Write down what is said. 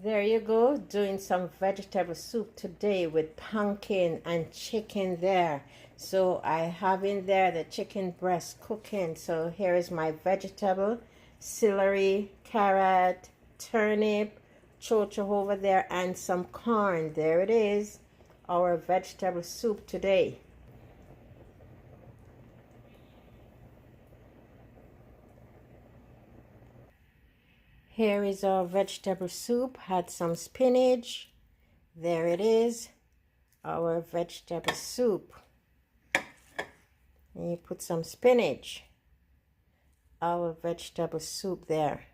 There you go, doing some vegetable soup today with pumpkin and chicken there. So I have in there the chicken breast cooking. So here is my vegetable, celery, carrot, turnip, chocho over there, and some corn. There it is, our vegetable soup today. Here is our vegetable soup. Had some spinach. There it is, our vegetable soup. And you put some spinach. Our vegetable soup there.